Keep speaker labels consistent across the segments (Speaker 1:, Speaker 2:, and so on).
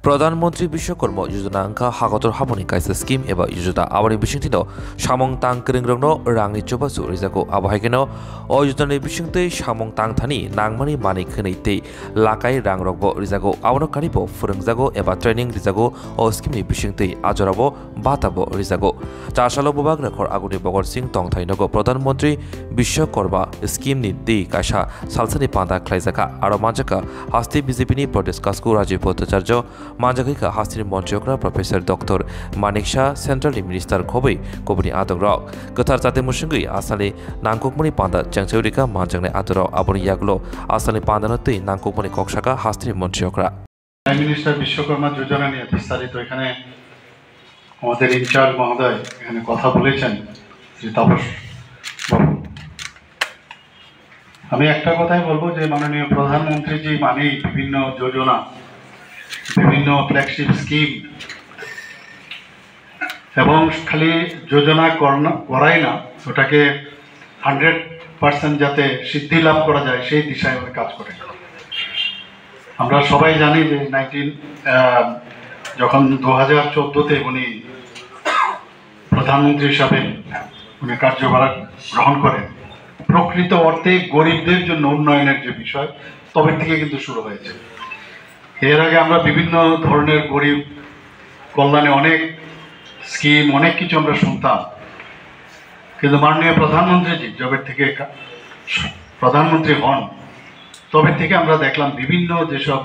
Speaker 1: प्रधानमंत्री विश्वकर्म योजना अंका हागतर हामनि काइसा स्कीम एबा योजना आबानि बिसिंथिनो सामं तां क्रिंग्रंनो रांनि चोबासु रिजाको आबाहायकेनो अ योजनानि बिसिंथै सामं तां थानि नांमानि मानि खैनैतै लाकाय रां रगबो रिजाको आबनो कानिबो फोरोंजागो एबा ट्रेनिंग रिजागो अ स्कीमनि बिसिंथै आजराबो बाताबो रिजागो चासालो बुबाग रेखर आगुनि बगर सिंह तंथाइनगो प्रधानमंत्री विश्वकर्म स्कीमनि दै काइसा सालसानि पांदा ख्लाइजाका आरो मानजाका हास्ति बीजेपीनि प्रदेश कासको राजीव भट्टाचार्य मानजाखैका हास्तिनि मन्त्रियकरा प्रोफेसर डक्टर मानिक शाह सेन्ट्रेलनि मिनिस्टार खबै कबनि आदरक गोथार जाते मुसिंगै आसानि नांकुकमनि पांदा चेंचौरिका मानजांनि आदरक आबनि यागलो आसानि पांदानो तै नांकुकमनि कक्साका हास्तिनि मन्त्रियकरा
Speaker 2: मिनिस्टार विश्वकर्मा योजना নিয়ে বিস্তারিত এখানে আমাদের ইনচার্জ মহোদয় এখানে কথা বলেছেন শ্রী তাপস বাবু। আমি একটা কথাই বলবো যে মাননীয় প্রধানমন্ত্রীজি মানে বিভিন্ন যোজনা বিভিন্ন ফ্ল্যাগশিপ স্কিম এবং খালি যোজনা করাই না ওটাকে 100% যাতে সিদ্ধি লাভ করা যায় সেই দিশায় উনি কাজ করেন। আমরা সবাই জানি যে যখন 2014-তে উনি প্রধানমন্ত্রী হিসাবে উনি কার্যভার গ্রহণ করেন প্রকৃত অর্থে গরিবদের জন্য উন্নয়নের যে বিষয় তবে থেকে কিন্তু শুরু হয়েছে। এর আগে আমরা বিভিন্ন ধরনের গরিব কল্যাণে অনেক স্কিম অনেক কিছু আমরা শুনতাম, কিন্তু মাননীয় প্রধানমন্ত্রীজি যবে থেকে প্রধানমন্ত্রী হন তবে থেকে আমরা দেখলাম বিভিন্ন যেসব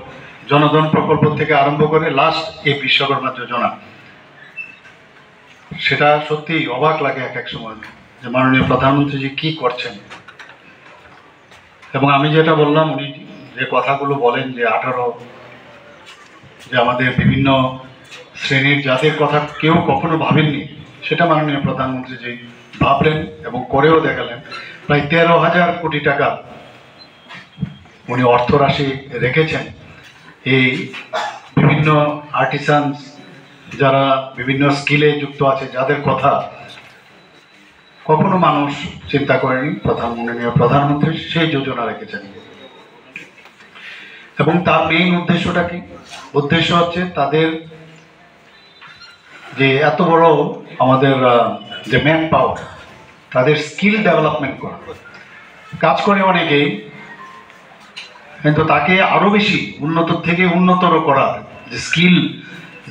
Speaker 2: জনধন প্রকল্প থেকে আরম্ভ করে লাস্ট এই বিশ্বকর্মা যোজনা, সেটা সত্যি অবাক লাগে এক এক সময় যে মাননীয় প্রধানমন্ত্রীজি কি করছেন। এবং আমি যেটা বললাম উনি যে কথাগুলো বলেন যে 18 যে আমাদের বিভিন্ন শ্রেণীর যাদের কথা কেউ কখনো ভাবেননি সেটা মাননীয় প্রধানমন্ত্রীজি ভাবলেন এবং করেও দেখালেন। প্রায় 13,000 কোটি টাকা উনি অর্থ রাশি রেখেছেন এই বিভিন্ন আর্টিসানস যারা বিভিন্ন স্কিলে যুক্ত আছে যাদের কথা কখনো মানুষ চিন্তা করেনি, মাননীয় প্রধানমন্ত্রী সেই যোজনা রেখেছেন। এবং তার মেইন উদ্দেশ্যটা কি? উদ্দেশ্য হচ্ছে তাদের যে এত বড় আমাদের যে ম্যান পাওয়ার তাদের স্কিল ডেভেলপমেন্ট করা। কাজ করে অনেকেই, কিন্তু তাকে আরো বেশি উন্নত থেকে উন্নতর করার যে স্কিল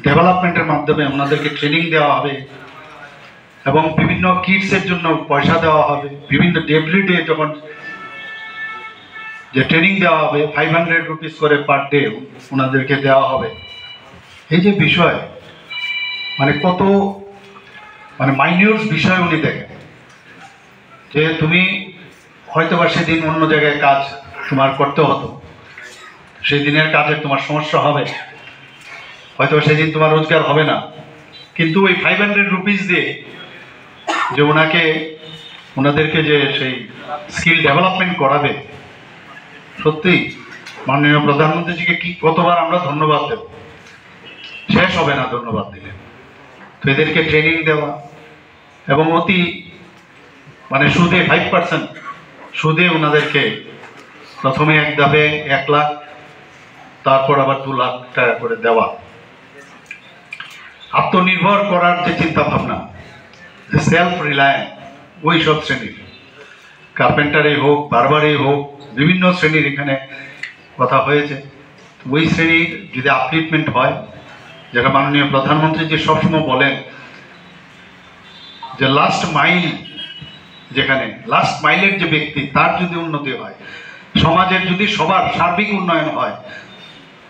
Speaker 2: ডেভেলপমেন্টের মাধ্যমে ওনাদেরকে ট্রেনিং দেওয়া হবে এবং বিভিন্ন কিটসের জন্য পয়সা দেওয়া হবে, বিভিন্ন এভরি ডে যখন যে ট্রেনিং দেওয়া হবে 500 রুপিস করে পার ডে ওনাদেরকে দেওয়া হবে। এই যে বিষয় মানে কত মানে মাইনিউট বিষয় উনি দেখেন যে তুমি হয়তোবা সেদিন অন্য জায়গায় কাজ তোমার করতে হতো, সেই দিনের কাজে তোমার সমস্যা হবে, হয়তো সেদিন তোমার রোজগার হবে না, কিন্তু ওই 500 রুপিস দিয়ে যে ওনাদেরকে যে সেই স্কিল ডেভেলপমেন্ট করাবে, সত্যি মাননীয় প্রধানমন্ত্রীজিকে কি কতবার আমরা ধন্যবাদ দেব, শেষ হবে না ধন্যবাদ দিলে। তো এদেরকে ট্রেনিং দেওয়া এবং অতি মানে সুদে 5% সুদে ওনাদেরকে প্রথমে এক ধাপে 1 লাখ তারপর আবার 2 লাখ টাকা করে দেওয়া। আত্মনির্ভর করার যে চিন্তা ভাবনা, সেলফ রিলায়েন্স, ওই সব শ্রেণীর কার্পেন্টারই হোক বারবারই হোক বিভিন্ন শ্রেণীর এখানে কথা হয়েছে। ওই শ্রেণীর যদি আপলিফমেন্ট হয়, যেটা মাননীয় প্রধানমন্ত্রী যে সবসময় বলেন যে লাস্ট মাইল, যেখানে লাস্ট মাইলের যে ব্যক্তি তার যদি উন্নতি হয়, সমাজের যদি সবার সার্বিক উন্নয়ন হয়,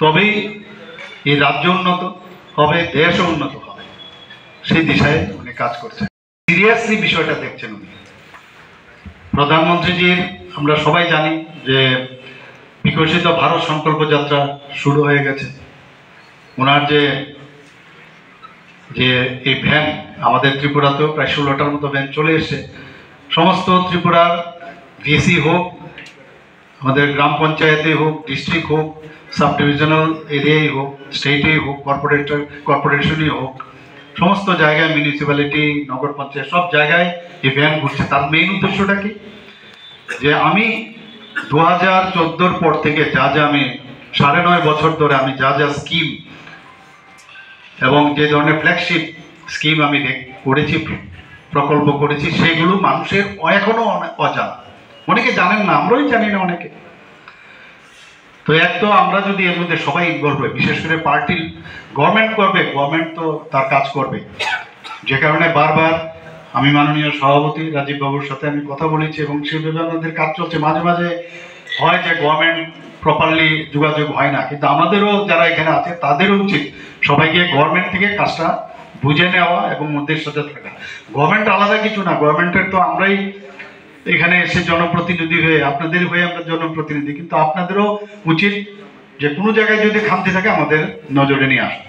Speaker 2: তবেই এই রাজ্য উন্নত হবে, দেশও উন্নত হবে। সেই দিশায় উনি কাজ করছেন, সিরিয়াসলি বিষয়টা দেখছেন উনি। প্রধানমন্ত্রীজির আমরা সবাই জানি যে বিকশিত ভারত সংকল্প যাত্রা শুরু হয়ে গেছে। ওনার যে এই ভ্যান আমাদের ত্রিপুরাতেও প্রায় 16টার মতো ভ্যান চলে এসছে। সমস্ত ত্রিপুরার ভিসি হোক, আমাদের গ্রাম পঞ্চায়েতে হোক, ডিস্ট্রিক্ট হোক, সাব ডিভিশনাল এরিয়াই হোক, স্টেটেই হোক, কর্পোরেশনই হোক, সমস্ত জায়গায় মিউনিসিপ্যালিটি, নগর পঞ্চায়েত সব জায়গায় এই ভ্যান ঘুরছে। তার মেইন উদ্দেশ্যটা কি? যে আমি 2014-র পর থেকে আমি 9.5 বছর ধরে আমি যা স্কিম এবং যে ধরনের ফ্ল্যাগশিপ স্কিম আমি করেছি, প্রকল্প করেছি, সেগুলো মানুষের এখনো অনেক অজানা, অনেকে জানেন না, আমরাই জানি না অনেকে। তো এক তো আমরা যদি এর মধ্যে সবাই ইনভলভ হয়, বিশেষ করে পার্টির গভর্নমেন্ট করবে, গভর্নমেন্ট তো তার কাজ করবে, যে কারণে বারবার আমি মাননীয় সভাপতি রাজীব বাবুর সাথে আমি কথা বলেছি এবং সেভাবে আমাদের কাজ চলছে। মাঝে মাঝে হয় যে গভর্নমেন্ট প্রপারলি যোগাযোগ হয় না, কিন্তু আমাদেরও যারা এখানে আছে তাদেরও উচিত সবাইকে গভর্নমেন্ট থেকে কাজটা বুঝে নেওয়া এবং ওদের সাথে থাকা। গভর্নমেন্ট আলাদা কিছু না, গভর্নমেন্টের তো আমরাই এখানে এসে জনপ্রতিনিধি হয়ে, আপনাদের হয়ে আমরা জনপ্রতিনিধি, কিন্তু আপনাদেরও উচিত যে কোনো জায়গায় যদি খামতি থাকে আমাদের নজরে নিয়ে আসা।